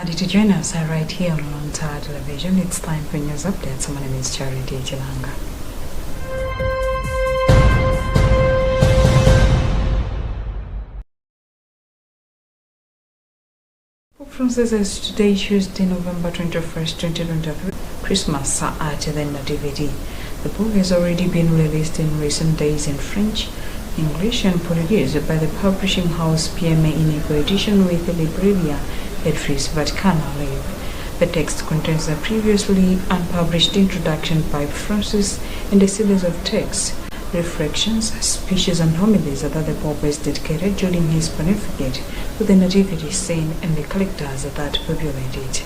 Did you join us right here on Luntha television? It's time for news updates. My name is Charity Chilanga. Pope Francis is today, Tuesday, November 21st, 2023, Christmas at the Nativity. The book has already been released in recent days in French, English, and Portuguese by the publishing house PMA in a co-edition with the Libreria Edfris Vaticana. The text contains a previously unpublished introduction by Pope Francis and a series of texts, reflections, speeches, and homilies that the Pope has dedicated during his pontificate to the nativity scene and the characters that populate it.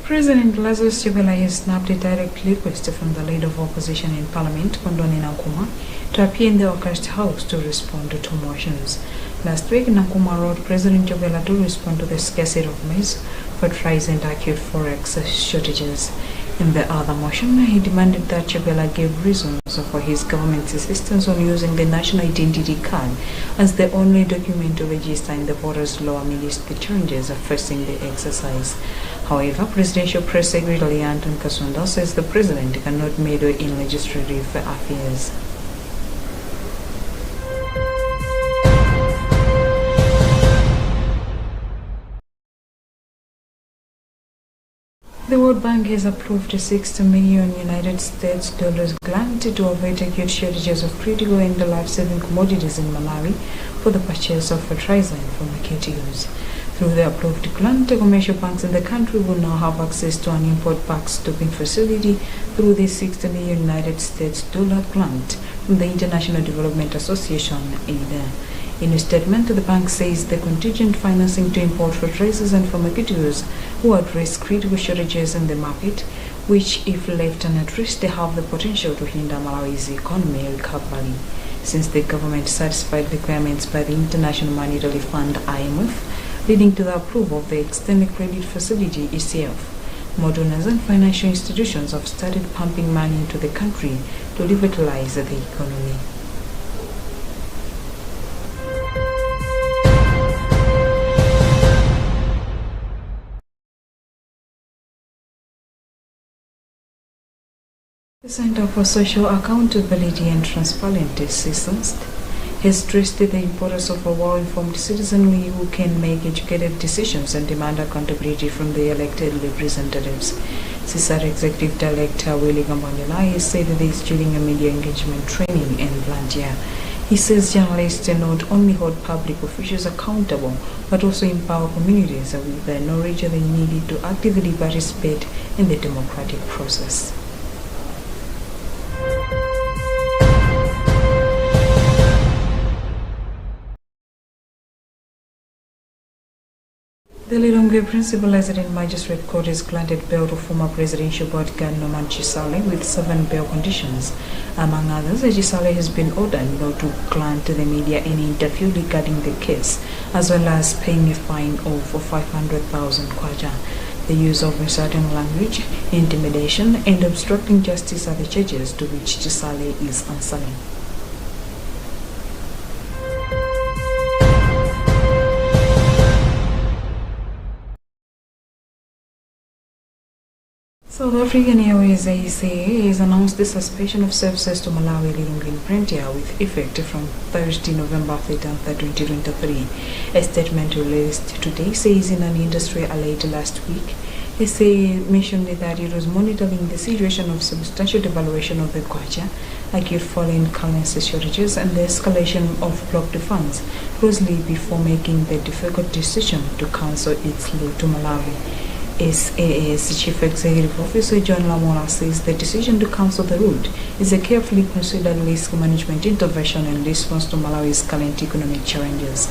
President Lazarus Chakwera has snapped a direct request from the leader of opposition in Parliament, Kondoni Nkrumah, to appear in the August House to respond to motions. Last week, Nkrumah wrote President Chakwera to respond to the scarcity of maize, fertilizer, and acute forex shortages. In the other motion, he demanded that Chakwera give reasons for his government's insistence on using the national identity card as the only document to register in the voters' law amidst the challenges facing the exercise. However, Presidential Press Secretary Anton Kasonda says the president cannot meddle in legislative affairs. The World Bank has approved a $60 million United States grant to avoid acute shortages of critical and life-saving commodities in Malawi for the purchase of fertilizer and pharmaceutical use. Through the approved grant, commercial banks in the country will now have access to an import backstopping facility through the $60 million United States grant from the International Development Association, AIDA. In a statement, the bank says the contingent financing to import fertilizers and pharmaceuticals will address critical shortages in the market, which, if left unaddressed, have the potential to hinder Malawi's economy recovery. Since the government satisfied requirements by the International Monetary Fund (IMF), leading to the approval of the Extended Credit Facility (ECF), more donors and financial institutions have started pumping money into the country to revitalize the economy. The Center for Social Accountability and Transparency has stressed the importance of a well-informed citizenry who can make educated decisions and demand accountability from the elected representatives. CISAR Executive Director Willie Gambandela said this during a media engagement training in Luntha. He says journalists not only hold public officials accountable, but also empower communities with the knowledge they need to actively participate in the democratic process. The Lilongwe Principal Resident Magistrate Court has granted bail to former presidential bodyguard Norman Chisale with 7 bail conditions. Among others, Chisale has been ordered not to grant the media any interview regarding the case, as well as paying a fine of 500,000 kwacha. The use of insulting language, intimidation, and obstructing justice are the charges to which Chisale is answering. South African Airways ACA has announced the suspension of services to Malawi Lilongwe in Pretoria with effect from Thursday, November 13th, 2023. A statement released today says in an industry alert last week, ACA mentioned that it was monitoring the situation of substantial devaluation of the kwacha, acute foreign currency shortages, and the escalation of blocked funds closely before making the difficult decision to cancel its route to Malawi. SAA's Chief Executive Officer John Lamora says the decision to cancel the route is a carefully considered risk management intervention in response to Malawi's current economic challenges.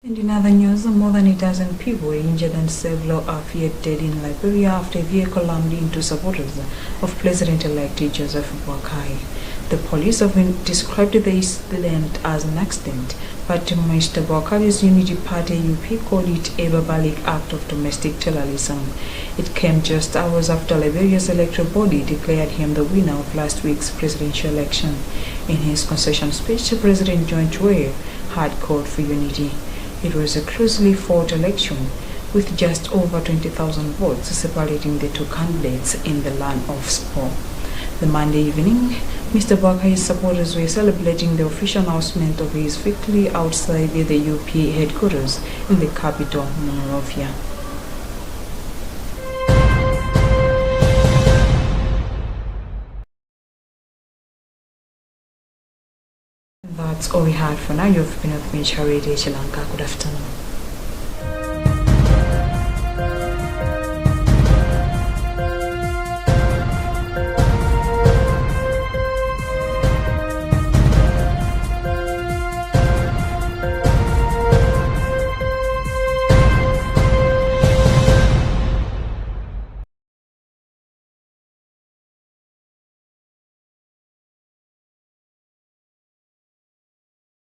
And in other news, more than a dozen people were injured and several are feared dead in Liberia after a vehicle rammed into supporters of President-elect Joseph Boakai. The police have described the incident as an accident, but Mr. Bakari's Unity Party UP called it a barbaric act of domestic terrorism. It came just hours after Liberia's electoral body declared him the winner of last week's presidential election. In his concession speech, President John Choueir had called for unity. It was a closely fought election, with just over 20,000 votes separating the two candidates in the land of sport. The Monday evening, Mr. Bakari's supporters were celebrating the official announcement of his victory outside the UP headquarters in the capital, Monrovia. That's all we had for now. You've been with me, Charity Chilanka. Good afternoon.